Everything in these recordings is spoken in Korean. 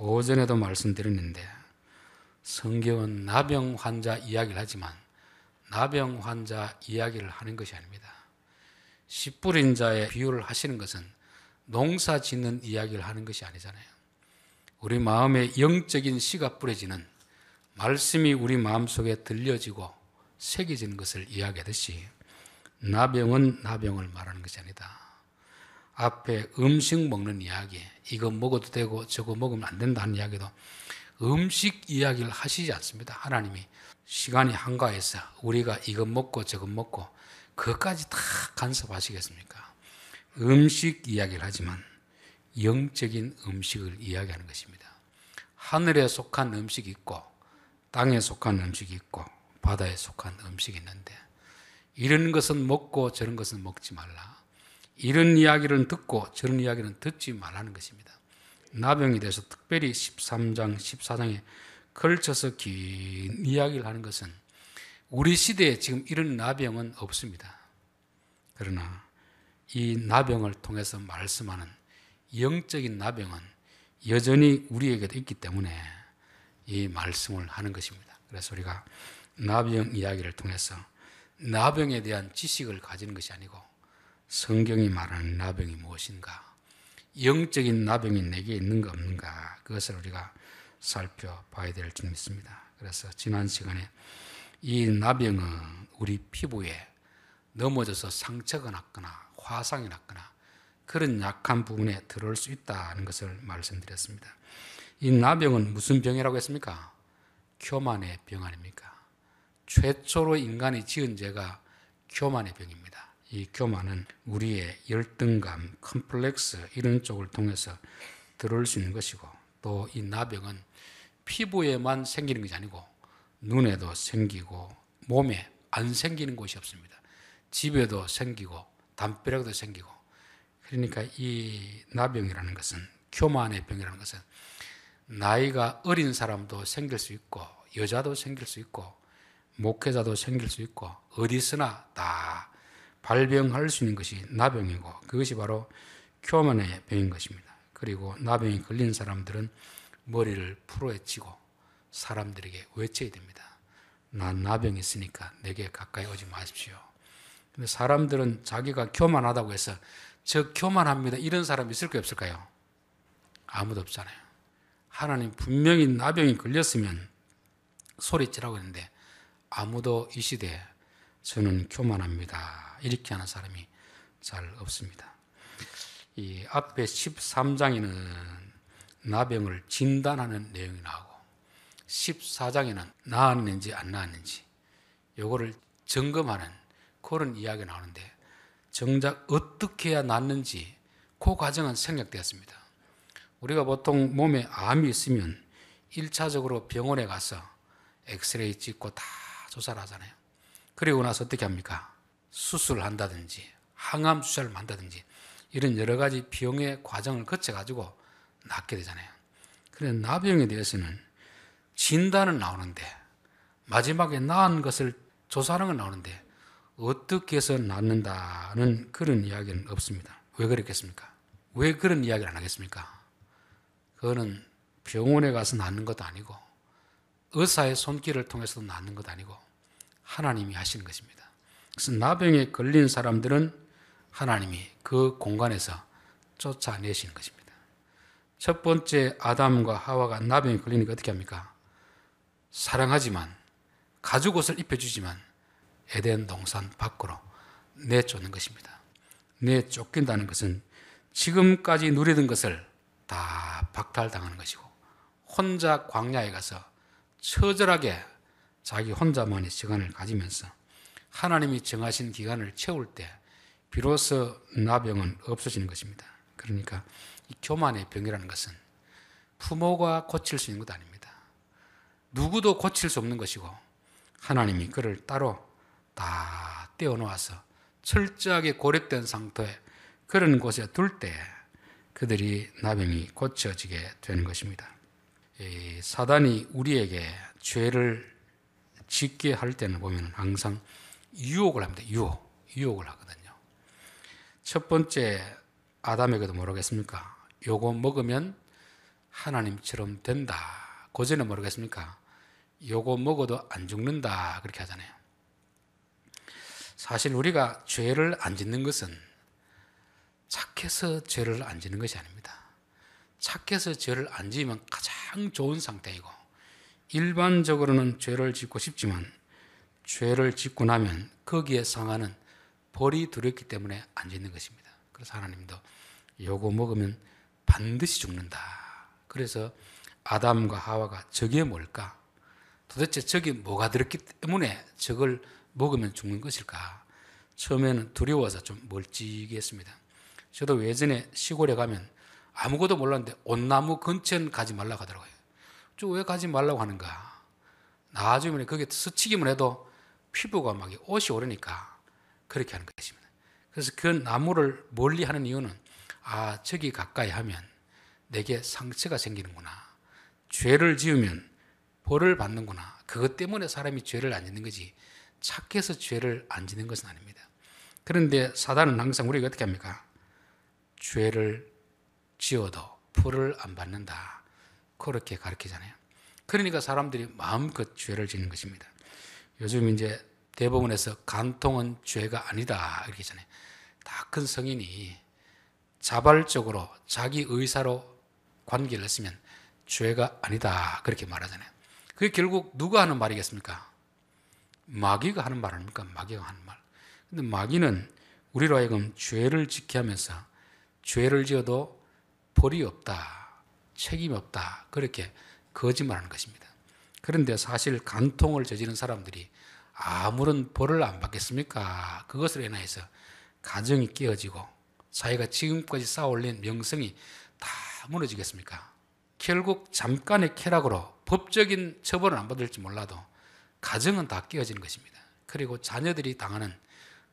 오전에도 말씀드렸는데 성경은 나병 환자 이야기를 하지만 나병 환자 이야기를 하는 것이 아닙니다. 씨 뿌린 자의 비유를 하시는 것은 농사 짓는 이야기를 하는 것이 아니잖아요. 우리 마음에 영적인 씨가 뿌려지는 말씀이 우리 마음속에 들려지고 새겨지는 것을 이야기하듯이 나병은 나병을 말하는 것이 아니다. 앞에 음식 먹는 이야기, 이거 먹어도 되고 저거 먹으면 안 된다는 이야기도 음식 이야기를 하시지 않습니다. 하나님이 시간이 한가해서 우리가 이거 먹고 저거 먹고 그것까지 다 간섭하시겠습니까? 음식 이야기를 하지만 영적인 음식을 이야기하는 것입니다. 하늘에 속한 음식이 있고 땅에 속한 음식이 있고 바다에 속한 음식이 있는데 이런 것은 먹고 저런 것은 먹지 말라. 이런 이야기를 듣고 저런 이야기는 듣지 말라는 것입니다. 나병에 대해서 특별히 13장, 14장에 걸쳐서 긴 이야기를 하는 것은 우리 시대에 지금 이런 나병은 없습니다. 그러나 이 나병을 통해서 말씀하는 영적인 나병은 여전히 우리에게도 있기 때문에 이 말씀을 하는 것입니다. 그래서 우리가 나병 이야기를 통해서 나병에 대한 지식을 가지는 것이 아니고 성경이 말하는 나병이 무엇인가, 영적인 나병이 내게 있는가 없는가, 그것을 우리가 살펴봐야 될 줄 믿습니다. 그래서 지난 시간에 이 나병은 우리 피부에 넘어져서 상처가 났거나 화상이 났거나 그런 약한 부분에 들어올 수 있다는 것을 말씀드렸습니다. 이 나병은 무슨 병이라고 했습니까? 교만의 병 아닙니까? 최초로 인간이 지은 죄가 교만의 병입니다. 이 교만은 우리의 열등감, 컴플렉스 이런 쪽을 통해서 들어올 수 있는 것이고, 또 이 나병은 피부에만 생기는 것이 아니고 눈에도 생기고 몸에 안 생기는 곳이 없습니다. 집에도 생기고 담벼락도 생기고. 그러니까 이 나병이라는 것은, 교만의 병이라는 것은 나이가 어린 사람도 생길 수 있고 여자도 생길 수 있고 목회자도 생길 수 있고 어디서나 다 발병할 수 있는 것이 나병이고, 그것이 바로 교만의 병인 것입니다. 그리고 나병이 걸린 사람들은 머리를 풀어헤치고 사람들에게 외쳐야 됩니다. 난 나병이 있으니까 내게 가까이 오지 마십시오. 근데 사람들은 자기가 교만하다고 해서 저 교만합니다 이런 사람이 있을까요 없을까요? 아무도 없잖아요. 하나님 분명히 나병이 걸렸으면 소리치라고 했는데 아무도 이 시대에 저는 교만합니다 이렇게 하는 사람이 잘 없습니다. 이 앞에 13장에는 나병을 진단하는 내용이 나오고 14장에는 나았는지 안 나았는지 요거를 점검하는 그런 이야기가 나오는데, 정작 어떻게 해야 낫는지 그 과정은 생략되었습니다. 우리가 보통 몸에 암이 있으면 1차적으로 병원에 가서 엑스레이 찍고 다 조사를 하잖아요. 그리고 나서 어떻게 합니까? 수술을 한다든지 항암 주사를 한다든지 이런 여러 가지 병의 과정을 거쳐가지고 낫게 되잖아요. 그런데 나병에 대해서는 진단은 나오는데 마지막에 나은 것을 조사하는 건 나오는데 어떻게 해서 낫는다는 그런 이야기는 없습니다. 왜 그렇겠습니까? 왜 그런 이야기를 안 하겠습니까? 그거는 병원에 가서 낫는 것도 아니고 의사의 손길을 통해서도 낫는 것도 아니고 하나님이 하시는 것입니다. 그래서 나병에 걸린 사람들은 하나님이 그 공간에서 쫓아내시는 것입니다. 첫 번째 아담과 하와가 나병에 걸리니까 어떻게 합니까? 사랑하지만 가죽옷을 입혀주지만 에덴 동산 밖으로 내쫓는 것입니다. 내쫓긴다는 것은 지금까지 누리던 것을 다 박탈당하는 것이고 혼자 광야에 가서 처절하게 자기 혼자만의 시간을 가지면서 하나님이 정하신 기간을 채울 때 비로소 나병은 없어지는 것입니다. 그러니까 이 교만의 병이라는 것은 부모가 고칠 수 있는 것도 아닙니다. 누구도 고칠 수 없는 것이고 하나님이 그를 따로 다 떼어놓아서 철저하게 고립된 상태에 그런 곳에 둘 때 그들이 나병이 고쳐지게 되는 것입니다. 사단이 우리에게 죄를 짓게 할 때는 보면 항상 유혹을 합니다. 유혹을 하거든요. 첫 번째 아담에게도 뭐라고 했습니까? 요거 먹으면 하나님처럼 된다. 고전에 모르겠습니까? 요거 먹어도 안 죽는다. 그렇게 하잖아요. 사실 우리가 죄를 안 짓는 것은 착해서 죄를 안 짓는 것이 아닙니다. 착해서 죄를 안 지으면 가장 좋은 상태이고, 일반적으로는 죄를 짓고 싶지만 죄를 짓고 나면 거기에 상하는 벌이 두렵기 때문에 안 짓는 것입니다. 그래서 하나님도 요거 먹으면 반드시 죽는다. 그래서 아담과 하와가 저게 뭘까? 도대체 저게 뭐가 들었기 때문에 저걸 먹으면 죽는 것일까? 처음에는 두려워서 좀 멀찍이 했습니다. 저도 예전에 시골에 가면 아무것도 몰랐는데 온나무 근처는 가지 말라고 하더라고요. 저 왜 가지 말라고 하는가? 나중에 거기에 스치기만 해도 피부가 막 옷이 오르니까 그렇게 하는 것입니다. 그래서 그 나무를 멀리 하는 이유는 저기 가까이 하면 내게 상처가 생기는구나. 죄를 지으면 벌을 받는구나. 그것 때문에 사람이 죄를 안 짓는 거지 착해서 죄를 안 짓는 것은 아닙니다. 그런데 사단은 항상 우리가 어떻게 합니까? 죄를 지어도 벌을 안 받는다. 그렇게 가르치잖아요. 그러니까 사람들이 마음껏 죄를 짓는 것입니다. 요즘 이제 대법원에서 간통은 죄가 아니다 이렇게 하잖아요. 다 큰 성인이 자발적으로 자기 의사로 관계를 했으면 죄가 아니다 그렇게 말하잖아요. 그게 결국 누가 하는 말이겠습니까? 마귀가 하는 말 아닙니까? 마귀가 하는 말. 근데 마귀는 우리로 하여금 죄를 짓게 하면서 죄를 지어도 벌이 없다, 책임이 없다 그렇게 거짓말하는 것입니다. 그런데 사실 간통을 저지른 사람들이 아무런 벌을 안 받겠습니까? 그것으로 인해서 가정이 깨어지고 사회가 지금까지 쌓아올린 명성이 다 무너지겠습니까? 결국 잠깐의 쾌락으로 법적인 처벌은 안 받을지 몰라도 가정은 다 깨어지는 것입니다. 그리고 자녀들이 당하는,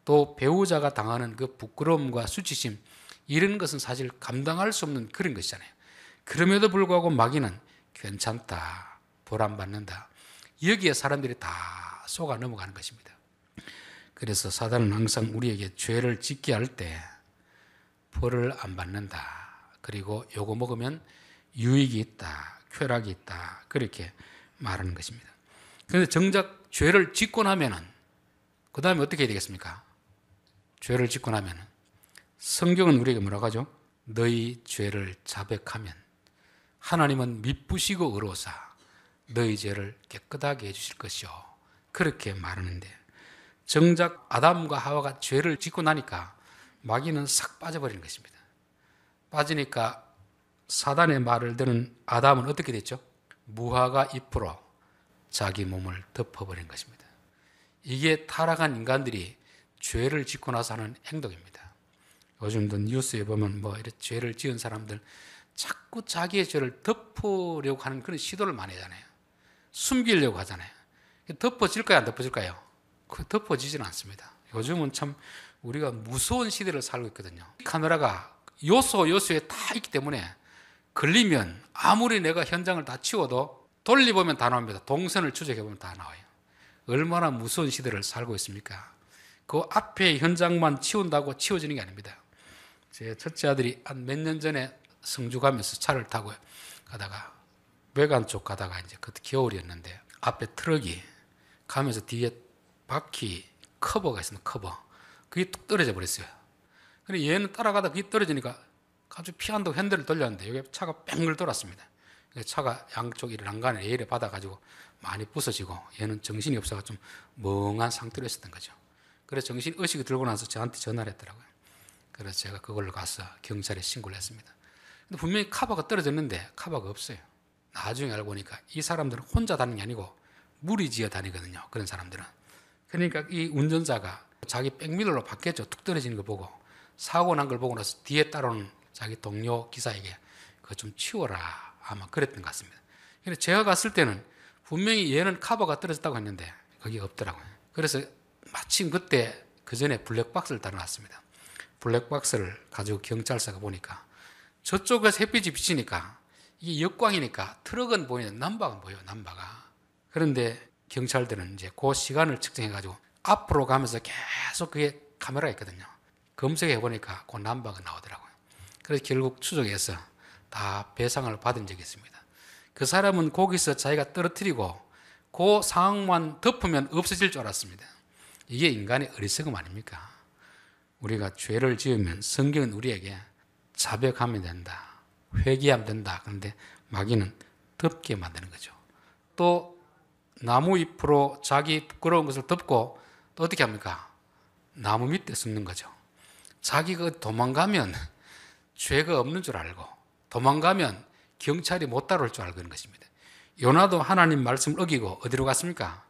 또 배우자가 당하는 그 부끄러움과 수치심, 이런 것은 사실 감당할 수 없는 그런 것이잖아요. 그럼에도 불구하고 마귀는 괜찮다, 벌 안 받는다, 여기에 사람들이 다 속아 넘어가는 것입니다. 그래서 사단은 항상 우리에게 죄를 짓게 할 때 벌을 안 받는다, 그리고 요거 먹으면 유익이 있다, 쾌락이 있다 그렇게 말하는 것입니다. 그런데 정작 죄를 짓고 나면은 그 다음에 어떻게 해야 되겠습니까? 죄를 짓고 나면은 성경은 우리에게 뭐라고 하죠? 너희 죄를 자백하면 하나님은 미쁘시고 의로우사 너희 죄를 깨끗하게 해주실 것이요, 그렇게 말하는데, 정작 아담과 하와가 죄를 짓고 나니까 마귀는 싹 빠져버리는 것입니다. 빠지니까 사단의 말을 들은 아담은 어떻게 됐죠? 무화과 잎으로 자기 몸을 덮어버린 것입니다. 이게 타락한 인간들이 죄를 짓고 나서 하는 행동입니다. 요즘도 뉴스에 보면 이렇게 죄를 지은 사람들 자꾸 자기의 죄를 덮으려고 하는 그런 시도를 많이 하잖아요. 숨기려고 하잖아요. 덮어질까요? 안 덮어질까요? 덮어지지는 않습니다. 요즘은 참 우리가 무서운 시대를 살고 있거든요. 카메라가 요소에 다 있기 때문에 걸리면 아무리 내가 현장을 다 치워도 돌려보면 다 나옵니다. 동선을 추적해보면 다 나와요. 얼마나 무서운 시대를 살고 있습니까? 그 앞에 현장만 치운다고 치워지는 게 아닙니다. 제 첫째 아들이 한 몇 년 전에 성주 가면서 차를 타고 가다가 외관 쪽 가다가 이제 그때 겨울이었는데 앞에 트럭이 가면서 뒤에 바퀴 커버가 있습니다. 커버. 그게 뚝 떨어져 버렸어요. 근데 얘는 따라가다 그게 떨어지니까 아주 피한다고 핸들을 돌렸는데 여기 차가 뺑글 돌았습니다. 차가 양쪽 난간을 레일에 받아가지고 많이 부서지고 얘는 정신이 없어서 좀 멍한 상태로 있었던 거죠. 그래서 정신의식이 들고 나서 저한테 전화를 했더라고요. 그래서 제가 그걸로 가서 경찰에 신고를 했습니다. 근데 분명히 카바가 떨어졌는데 카바가 없어요. 나중에 알고 보니까 이 사람들은 혼자 다니는 게 아니고 무리지어 다니거든요. 그런 사람들은. 그러니까 이 운전자가 자기 백밀러로 바뀌었죠. 툭 떨어지는 거 보고 사고 난 걸 보고 나서 뒤에 따라오는 자기 동료 기사에게 그거 좀 치워라 아마 그랬던 것 같습니다. 그래서 제가 갔을 때는 분명히 얘는 카바가 떨어졌다고 했는데 거기가 없더라고요. 그래서 마침 그때 그 전에 블랙박스를 달아놨습니다. 블랙박스를 가지고 경찰서가 보니까 저쪽에서 햇빛이 비치니까 이게 역광이니까 트럭은 보이는데 남바가 보여요. 남바가. 그런데 경찰들은 이제 그 시간을 측정해가지고 앞으로 가면서 계속 그게 카메라가 있거든요. 검색해 보니까 그 남바가 나오더라고요. 그래서 결국 추적해서 다 배상을 받은 적이 있습니다. 그 사람은 거기서 자기가 떨어뜨리고 그 상황만 덮으면 없어질 줄 알았습니다. 이게 인간의 어리석음 아닙니까? 우리가 죄를 지으면 성경은 우리에게 자백하면 된다, 회개하면 된다. 그런데 마귀는 덮게 만드는 거죠. 또 나무 잎으로 자기 부끄러운 것을 덮고 또 어떻게 합니까? 나무 밑에 숨는 거죠. 자기가 도망가면 죄가 없는 줄 알고, 도망가면 경찰이 못 따라올 줄 알고 그런 것입니다. 요나도 하나님 말씀을 어기고 어디로 갔습니까?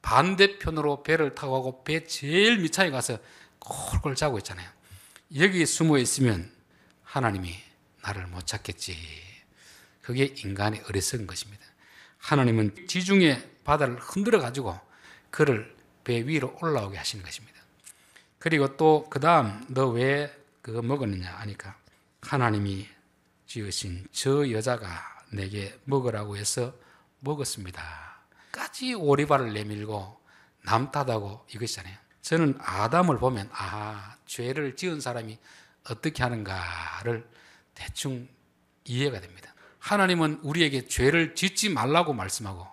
반대편으로 배를 타고 가고 배 제일 밑창에 가서 콜콜 자고 있잖아요. 여기 숨어 있으면 하나님이 나를 못 찾겠지. 그게 인간의 어리석은 것입니다. 하나님은 지중해 바다를 흔들어 가지고 그를 배 위로 올라오게 하시는 것입니다. 그리고 또 그 다음 너 왜 그거 먹었느냐 하니까 하나님이 지으신 저 여자가 내게 먹으라고 해서 먹었습니다. 까지 오리발을 내밀고 남 탓하고 이것이잖아요. 저는 아담을 보면 죄를 지은 사람이 어떻게 하는가를 대충 이해가 됩니다. 하나님은 우리에게 죄를 짓지 말라고 말씀하고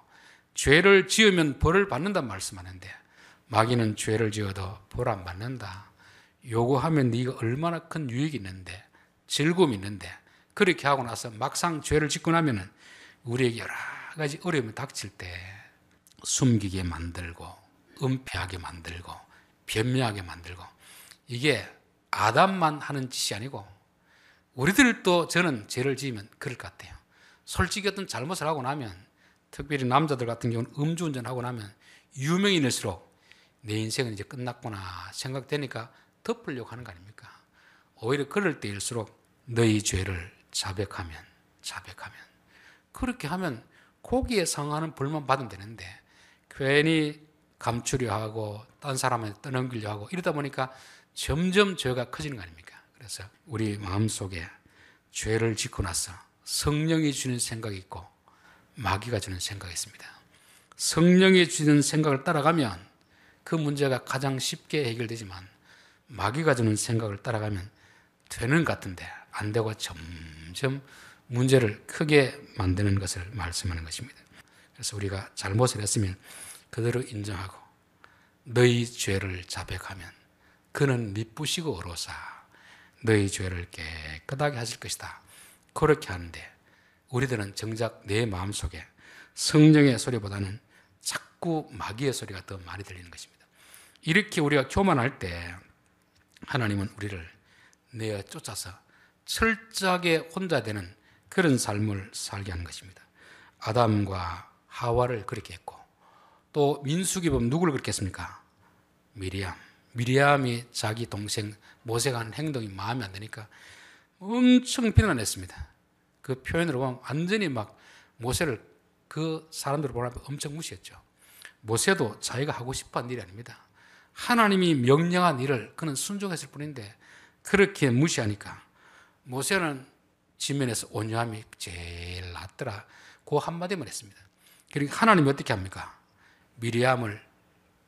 죄를 지으면 벌을 받는다는 말씀하는데 마귀는 죄를 지어도 벌 안 받는다. 요거하면 네가 얼마나 큰 유익이 있는데 즐거움이 있는데 그렇게 하고 나서 막상 죄를 짓고 나면은 우리에게 여러 가지 어려움이 닥칠 때 숨기게 만들고 은폐하게 만들고 변명하게 만들고 이게 아담만 하는 짓이 아니고 우리들도 저는 죄를 지으면 그럴 것 같아요. 솔직히 어떤 잘못을 하고 나면 특별히 남자들 같은 경우는 음주운전하고 나면 유명인일수록 내 인생은 이제 끝났구나 생각되니까 덮으려고 하는 거 아닙니까? 오히려 그럴 때일수록 너희 죄를 자백하면 그렇게 하면 거기에 상하는 벌만 받으면 되는데 괜히 감추려 하고 딴 사람한테 떠넘기려 하고 이러다 보니까 점점 죄가 커지는 거 아닙니까? 그래서 우리 마음속에 죄를 짓고 나서 성령이 주는 생각이 있고 마귀가 주는 생각이 있습니다. 성령이 주는 생각을 따라가면 그 문제가 가장 쉽게 해결되지만 마귀가 주는 생각을 따라가면 되는 것 같은데 안 되고 점점 문제를 크게 만드는 것을 말씀하는 것입니다. 그래서 우리가 잘못을 했으면 그대로 인정하고 너희 죄를 자백하면 그는 미쁘시고 어로사 너희 죄를 깨끗하게 하실 것이다. 그렇게 하는데 우리들은 정작 내 마음속에 성령의 소리보다는 자꾸 마귀의 소리가 더 많이 들리는 것입니다. 이렇게 우리가 교만할 때 하나님은 우리를 내어 쫓아서 철저하게 혼자 되는 그런 삶을 살게 하는 것입니다. 아담과 하와를 그렇게 했고 또 민수기 보면 누구를 그렇게 했습니까? 미리암이 자기 동생 모세가 하는 행동이 마음에 안 드니까 엄청 비난했습니다. 그 표현으로 보면 완전히 막 모세를 그 사람들을 보라면 엄청 무시했죠. 모세도 자기가 하고 싶어한 일이 아닙니다. 하나님이 명령한 일을 그는 순종했을 뿐인데 그렇게 무시하니까 모세는 지면에서 온유함이 제일 낫더라. 그 한마디만 했습니다. 그러니까 하나님이 어떻게 합니까? 미리암을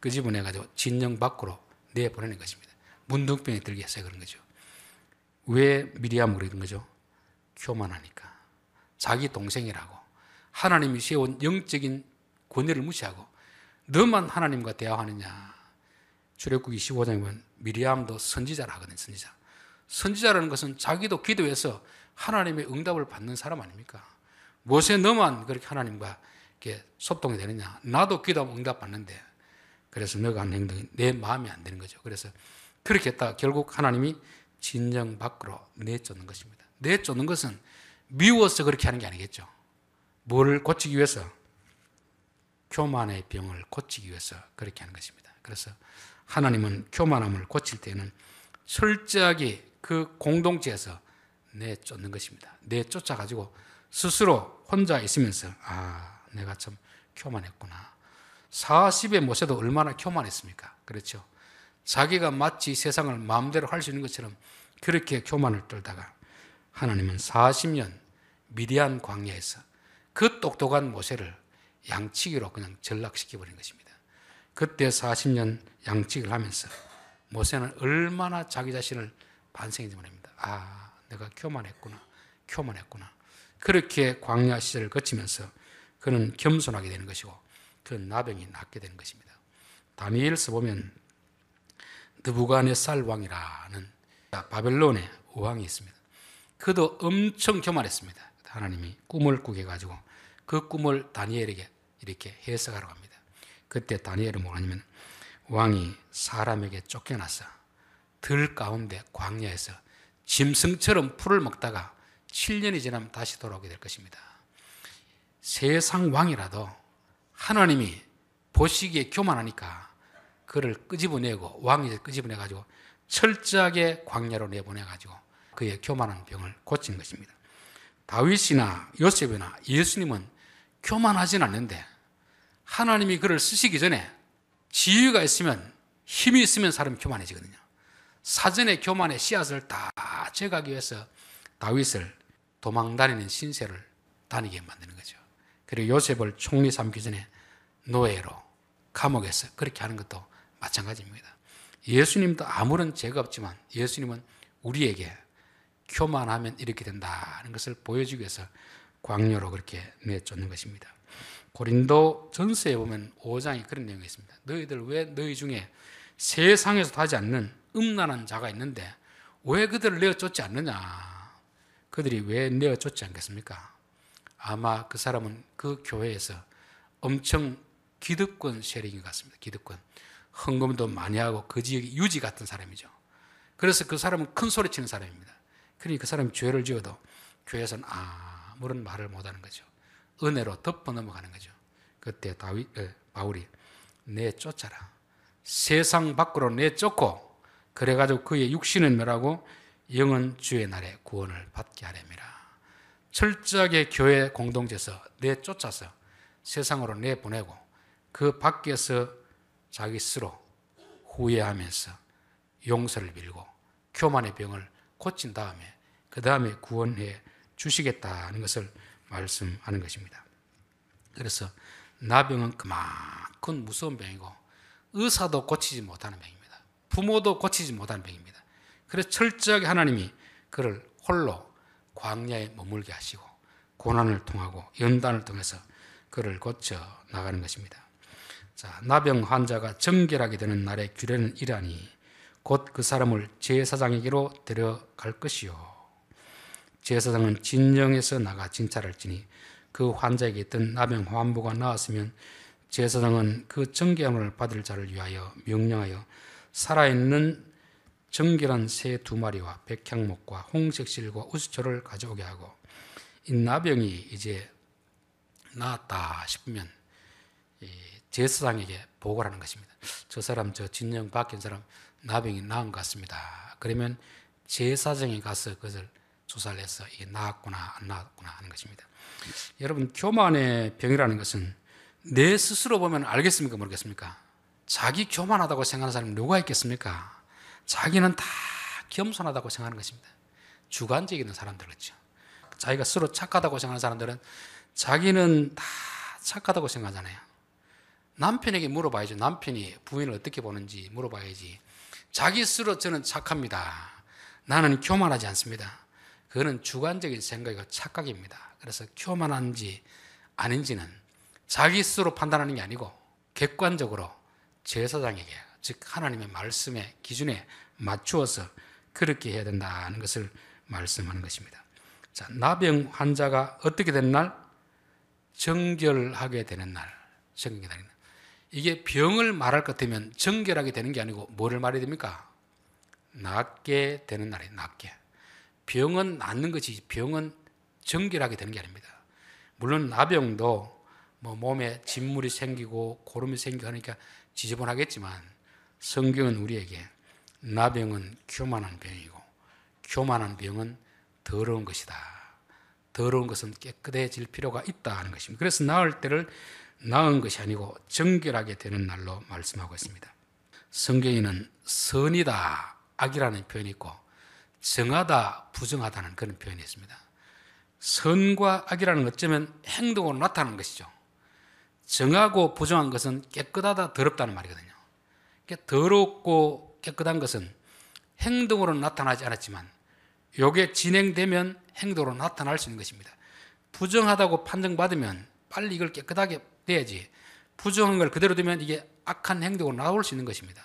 끄집어내가지고 진영 밖으로 내보내는 것입니다. 문둥병에 들게 해서 그런 거죠. 왜 미리암을 그런 거죠? 교만하니까. 자기 동생이라고. 하나님이 세운 영적인 권위를 무시하고 너만 하나님과 대화하느냐. 출애굽기 15장에 보면 미리암도 선지자라 하거든요. 선지자라는 것은 자기도 기도해서 하나님의 응답을 받는 사람 아닙니까? 모세 너만 그렇게 하나님과 이렇게 소통이 되느냐? 나도 기도하면 응답 받는데 그래서 너가 하는 행동이 내 마음에 안 드는 거죠. 그래서 그렇게 했다가 결국 하나님이 진영 밖으로 내쫓는 것입니다. 내쫓는 것은 미워서 그렇게 하는 게 아니겠죠. 뭘 고치기 위해서? 교만의 병을 고치기 위해서 그렇게 하는 것입니다. 그래서 하나님은 교만함을 고칠 때는 철저하게 그 공동체에서 내쫓는 것입니다. 내쫓아가지고 스스로 혼자 있으면서 내가 참 교만했구나. 40의 모세도 얼마나 교만했습니까? 그렇죠. 자기가 마치 세상을 마음대로 할 수 있는 것처럼 그렇게 교만을 떨다가 하나님은 40년 미디안 광야에서 그 똑똑한 모세를 양치기로 그냥 전락시켜버린 것입니다. 그때 40년 양치기를 하면서 모세는 얼마나 자기 자신을 반성했는지 모릅니다. 내가 교만했구나. 교만했구나. 그렇게 광야 시절을 거치면서 그는 겸손하게 되는 것이고 그 나병이 낫게 되는 것입니다. 다니엘서 보면 느부갓네살 왕이라는 바벨론의 왕이 있습니다. 그도 엄청 교만했습니다. 하나님이 꿈을 꾸게 가지고 그 꿈을 다니엘에게 이렇게 해석하라고 합니다. 그때 다니엘은 뭐냐면 왕이 사람에게 쫓겨나서 들 가운데 광야에서 짐승처럼 풀을 먹다가 7년이 지나면 다시 돌아오게 될 것입니다. 세상 왕이라도 하나님이 보시기에 교만하니까 그를 끄집어내고 왕이 끄집어내가지고 철저하게 광야로 내보내가지고 그의 교만한 병을 고친 것입니다. 다윗이나 요셉이나 예수님은 교만하진 않는데 하나님이 그를 쓰시기 전에 지위가 있으면 힘이 있으면 사람이 교만해지거든요. 사전에 교만의 씨앗을 다 제거하기 위해서 다윗을 도망다니는 신세를 다니게 만드는 거죠. 그리고 요셉을 총리 삼기 전에 노예로 감옥에서 그렇게 하는 것도 마찬가지입니다. 예수님도 아무런 죄가 없지만 예수님은 우리에게 교만하면 이렇게 된다는 것을 보여주기 위해서 광야로 그렇게 내쫓는 것입니다. 고린도 전서에 보면 5장에 그런 내용이 있습니다. 너희들 왜 너희 중에 세상에서도 하지 않는 음란한 자가 있는데 왜 그들을 내어쫓지 않느냐? 그들이 왜 내어쫓지 않겠습니까? 아마 그 사람은 그 교회에서 엄청 기득권 세력인 것 같습니다. 기득권. 헌금도 많이 하고 그 지역의 유지 같은 사람이죠. 그래서 그 사람은 큰 소리 치는 사람입니다. 그러니 그 사람이 죄를 지어도 교회에서는 아무런 말을 못하는 거죠. 은혜로 덮어 넘어가는 거죠. 그때 바울이 내쫓아라. 세상 밖으로 내쫓고 그래가지고 그의 육신은 멸하고 영은 주의 날에 구원을 받게 하렵니다. 철저하게 교회 공동체에서 내쫓아서 세상으로 내보내고 그 밖에서 자기 스스로 후회하면서 용서를 빌고 교만의 병을 고친 다음에 그 다음에 구원해 주시겠다는 것을 말씀하는 것입니다. 그래서 나병은 그만큼 무서운 병이고 의사도 고치지 못하는 병입니다. 부모도 고치지 못하는 병입니다. 그래서 철저하게 하나님이 그를 홀로 광야에 머물게 하시고 고난을 통하고 연단을 통해서 그를 고쳐 나가는 것입니다. 자, 나병 환자가 정결하게 되는 날의 규례는 이러하니 곧 그 사람을 제사장에게로 데려갈 것이요. 제사장은 진영에서 나가 진찰할 지니 그 환자에게 있던 나병 환부가 나았으면 제사장은 그 정결함을 받을 자를 위하여 명령하여 살아있는 정결한 새 2마리와 백향목과 홍색실과 우수초를 가져오게 하고 이 나병이 이제 나았다 싶으면 제사장에게 보고를 하는 것입니다. 저 사람, 저 진영 바뀐 사람 나병이 나은 것 같습니다. 그러면 제사장에 가서 그것을 조사를 해서 이게 나았구나 안 나았구나 하는 것입니다. 여러분, 교만의 병이라는 것은 내 스스로 보면 알겠습니까 모르겠습니까? 자기 교만하다고 생각하는 사람이 누가 있겠습니까? 자기는 다 겸손하다고 생각하는 것입니다. 주관적인 사람들 그렇죠. 자기가 스스로 착하다고 생각하는 사람들은 자기는 다 착하다고 생각하잖아요. 남편에게 물어봐야죠. 남편이 부인을 어떻게 보는지 물어봐야지. 자기 스스로 저는 착합니다. 나는 교만하지 않습니다. 그거는 주관적인 생각이고 착각입니다. 그래서 교만한지 아닌지는 자기 스스로 판단하는 게 아니고 객관적으로 제사장에게, 즉 하나님의 말씀의 기준에 맞추어서 그렇게 해야 된다는 것을 말씀하는 것입니다. 자, 나병 환자가 어떻게 되는 날? 정결하게 되는 날. 정결하게 되는 날. 이게 병을 말할 것 같으면 정결하게 되는 게 아니고 뭐를 말해야 됩니까? 낫게 되는 날이에요. 낫게. 병은 낫는 것이지 병은 정결하게 되는 게 아닙니다. 물론 나병도 뭐 몸에 진물이 생기고 고름이 생기고 하니까 지저분하겠지만 성경은 우리에게 나병은 교만한 병이고 교만한 병은 더러운 것이다. 더러운 것은 깨끗해질 필요가 있다 하는 것입니다. 그래서 나을 때를 나은 것이 아니고 정결하게 되는 날로 말씀하고 있습니다. 성경에는 선이다, 악이라는 표현이 있고 정하다, 부정하다는 그런 표현이 있습니다. 선과 악이라는 건 어쩌면 행동으로 나타나는 것이죠. 정하고 부정한 것은 깨끗하다, 더럽다는 말이거든요. 더럽고 깨끗한 것은 행동으로 나타나지 않았지만 이게 진행되면 행동으로 나타날 수 있는 것입니다. 부정하다고 판정받으면 빨리 이걸 깨끗하게 돼야지, 부정한 걸 그대로 두면 이게 악한 행동으로 나올 수 있는 것입니다.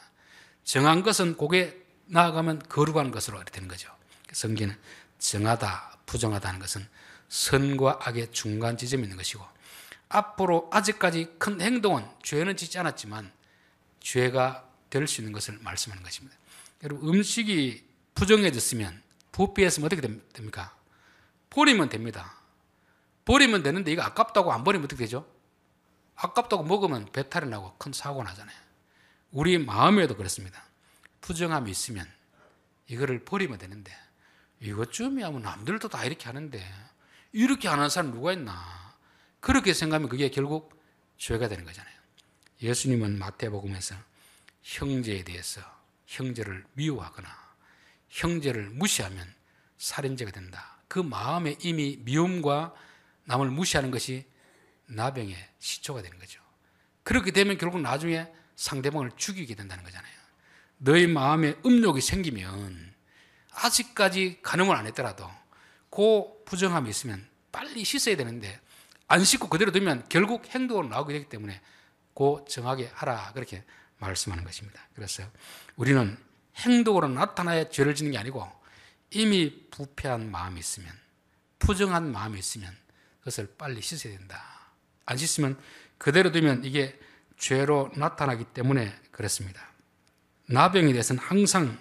정한 것은 고개 나아가면 거룩한 것으로 이렇게 되는 거죠. 성경은 정하다, 부정하다는 것은 선과 악의 중간 지점이 있는 것이고, 앞으로 아직까지 큰 행동은, 죄는 짓지 않았지만 죄가 될 수 있는 것을 말씀하는 것입니다. 여러분, 음식이 부정해졌으면, 부패했으면 어떻게 됩니까? 버리면 됩니다. 버리면 되는데 이거 아깝다고 안 버리면 어떻게 되죠? 아깝다고 먹으면 배탈이 나고 큰 사고가 나잖아요. 우리 마음에도 그렇습니다. 부정함이 있으면 이거를 버리면 되는데, 이것쯤이야 뭐 남들도 다 이렇게 하는데 이렇게 안 하는 사람 누가 있나, 그렇게 생각하면 그게 결국 죄가 되는 거잖아요. 예수님은 마태복음에서 형제에 대해서 형제를 미워하거나 형제를 무시하면 살인죄가 된다, 그 마음에 이미 미움과 남을 무시하는 것이 나병의 시초가 되는 거죠. 그렇게 되면 결국 나중에 상대방을 죽이게 된다는 거잖아요. 너희 마음에 음욕이 생기면 아직까지 간음을 안 했더라도 그 부정함이 있으면 빨리 씻어야 되는데, 안 씻고 그대로 두면 결국 행동으로 나오게 되기 때문에 그 정하게 하라, 그렇게 말씀하는 것입니다. 그래서 우리는 행동으로 나타나야 죄를 짓는 게 아니고, 이미 부패한 마음이 있으면, 부정한 마음이 있으면 그것을 빨리 씻어야 된다. 안 씻으면 그대로 두면 이게 죄로 나타나기 때문에 그렇습니다. 나병에 대해서는 항상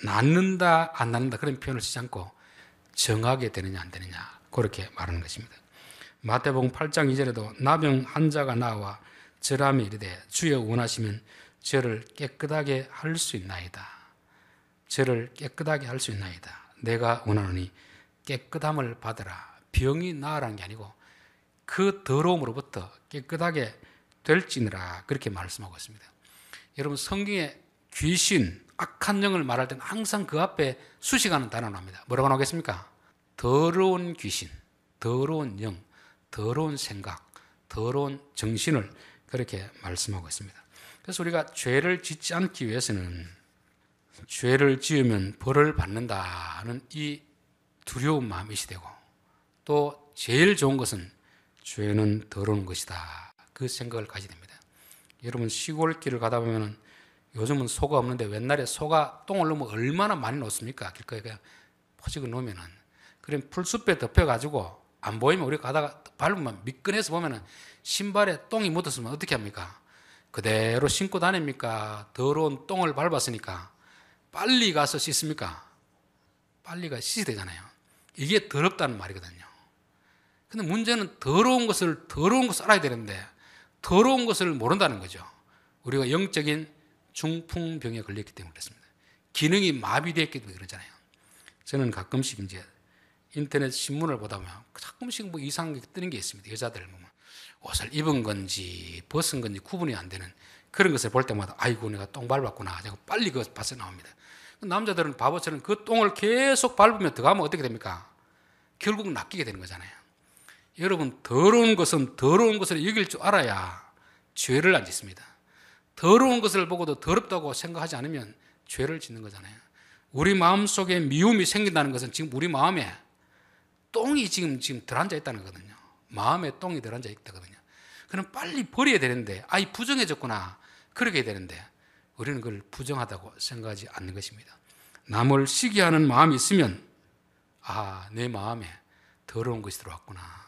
낫는다 안 낫는다 그런 표현을 쓰지 않고 정하게 되느냐 안 되느냐 그렇게 말하는 것입니다. 마태복음 8장 2절에도 나병 환자가 나와 절하며 이르되 주여 원하시면 저를 깨끗하게 할 수 있나이다. 저를 깨끗하게 할 수 있나이다. 내가 원하노니 깨끗함을 받으라. 병이 나으라는 게 아니고 그 더러움으로부터 깨끗하게 될지니라, 그렇게 말씀하고 있습니다. 여러분, 성경에 귀신, 악한 영을 말할 때는 항상 그 앞에 수식하는 단어가 나옵니다. 뭐라고 나오겠습니까? 더러운 귀신, 더러운 영, 더러운 생각, 더러운 정신을 그렇게 말씀하고 있습니다. 그래서 우리가 죄를 짓지 않기 위해서는 죄를 지으면 벌을 받는다는 이 두려운 마음이 되고, 또 제일 좋은 것은 죄는 더러운 것이다, 그 생각을 가지게 됩니다. 여러분, 시골길을 가다 보면 요즘은 소가 없는데 옛날에 소가 똥을 넣으면 얼마나 많이 넣습니까? 길거리에 그냥 포직을 놓으면은. 그럼 풀숲에 덮여가지고 안 보이면 우리가 가다가 밟으면 미끈해서 보면은 신발에 똥이 묻었으면 어떻게 합니까? 그대로 신고 다닙니까? 더러운 똥을 밟았으니까 빨리 가서 씻습니까? 빨리 가서 씻어야 되잖아요. 이게 더럽다는 말이거든요. 근데 문제는 더러운 것을 알아야 되는데 더러운 것을 모른다는 거죠. 우리가 영적인 중풍병에 걸렸기 때문에 그렇습니다. 기능이 마비되었기 때문에 그러잖아요. 저는 가끔씩 이제 인터넷 신문을 보다 보면 가끔씩 뭐 이상하게 뜨는 게 있습니다. 여자들 보면 옷을 입은 건지 벗은 건지 구분이 안 되는 그런 것을 볼 때마다 아이고 내가 똥 밟았구나 하고 빨리 그거 봐서 나옵니다. 남자들은 바보처럼 그 똥을 계속 밟으면 들어가면 어떻게 됩니까? 결국 낚이게 되는 거잖아요. 여러분, 더러운 것은 더러운 것을 여길 줄 알아야 죄를 안 짓습니다. 더러운 것을 보고도 더럽다고 생각하지 않으면 죄를 짓는 거잖아요. 우리 마음속에 미움이 생긴다는 것은 지금 우리 마음에 똥이 지금 들어앉아 있다는 거거든요. 마음에 똥이 들어앉아 있다거든요. 그럼 빨리 버려야 되는데, 이 부정해졌구나, 그렇게 해야 되는데 우리는 그걸 부정하다고 생각하지 않는 것입니다. 남을 시기하는 마음이 있으면 내 마음에 더러운 것이 들어왔구나.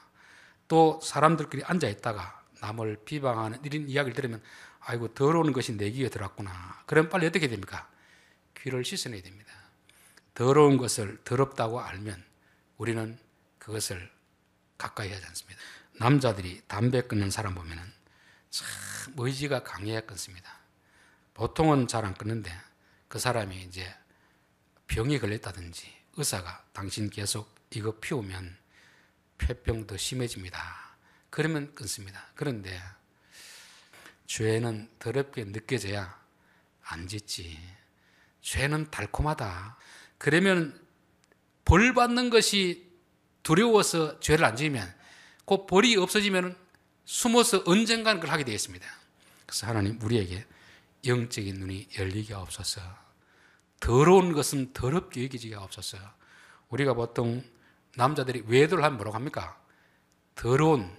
또 사람들끼리 앉아 있다가 남을 비방하는 이런 이야기를 들으면 아이고 더러운 것이 내 귀에 들어왔구나. 그럼 빨리 어떻게 됩니까? 귀를 씻어내야 됩니다. 더러운 것을 더럽다고 알면 우리는 그것을 가까이 하지 않습니다. 남자들이 담배 끊는 사람 보면은 참 의지가 강해야 끊습니다. 보통은 잘 안 끊는데 그 사람이 이제 병이 걸렸다든지 의사가 당신 계속 이거 피우면 폐병 더 심해집니다. 그러면 끊습니다. 그런데 죄는 더럽게 느껴져야 안 짓지. 죄는 달콤하다. 그러면 벌 받는 것이 두려워서 죄를 안 지으면 그 벌이 없어지면 숨어서 언젠가는 그걸 하게 되겠습니다. 그래서 하나님 우리에게 영적인 눈이 열리게 하옵소서. 더러운 것은 더럽게 여기지게 하옵소서. 우리가 보통 남자들이 외도를 하면 뭐라고 합니까? 더러운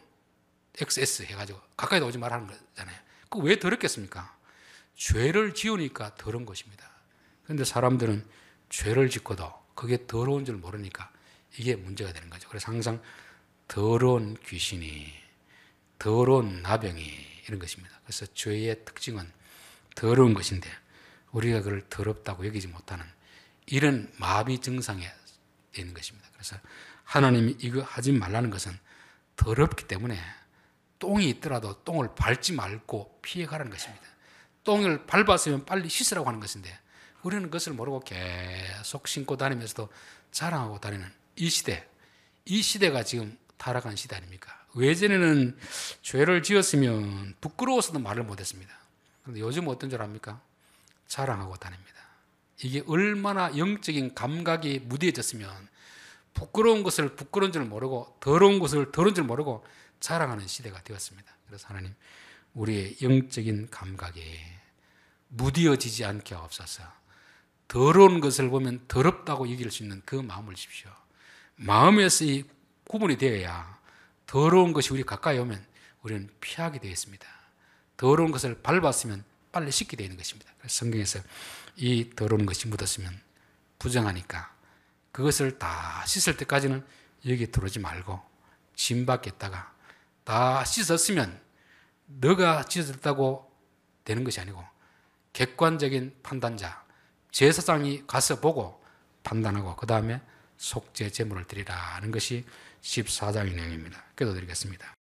XS 해가지고 가까이 오지 말라는 거잖아요. 그 왜 더럽겠습니까? 죄를 지으니까 더러운 것입니다. 그런데 사람들은 죄를 짓고도 그게 더러운 줄 모르니까 이게 문제가 되는 거죠. 그래서 항상 더러운 귀신이, 더러운 나병이 이런 것입니다. 그래서 죄의 특징은 더러운 것인데 우리가 그걸 더럽다고 여기지 못하는 이런 마비 증상에 있는 것입니다. 그래서 하나님이 이거 하지 말라는 것은 더럽기 때문에 똥이 있더라도 똥을 밟지 말고 피해가라는 것입니다. 똥을 밟았으면 빨리 씻으라고 하는 것인데 우리는 그것을 모르고 계속 신고 다니면서도 자랑하고 다니는 이 시대, 이 시대가 지금 타락한 시대 아닙니까? 예전에는 죄를 지었으면 부끄러워서도 말을 못했습니다. 그런데 요즘 어떤 줄 압니까? 자랑하고 다닙니다. 이게 얼마나 영적인 감각이 무뎌졌으면 부끄러운 것을 부끄러운 줄 모르고 더러운 것을 더러운 줄 모르고 자랑하는 시대가 되었습니다. 그래서 하나님 우리의 영적인 감각이 무뎌지지 않게 하옵소서. 더러운 것을 보면 더럽다고 여길 수 있는 그 마음을 주십시오. 마음에서 이 구분이 되어야 더러운 것이 우리 가까이 오면 우리는 피하게 되어 있습니다. 더러운 것을 밟았으면 빨리 씻게 되는 것입니다. 그래서 성경에서 이 더러운 것이 묻었으면 부정하니까 그것을 다 씻을 때까지는 여기 들어오지 말고 짐 밖에 있다가 다 씻었으면 너가 씻었다고 되는 것이 아니고 객관적인 판단자 제사장이 가서 보고 판단하고 그 다음에 속죄 제물을 드리라 하는 것이 14장의 내용입니다. 기도드리겠습니다.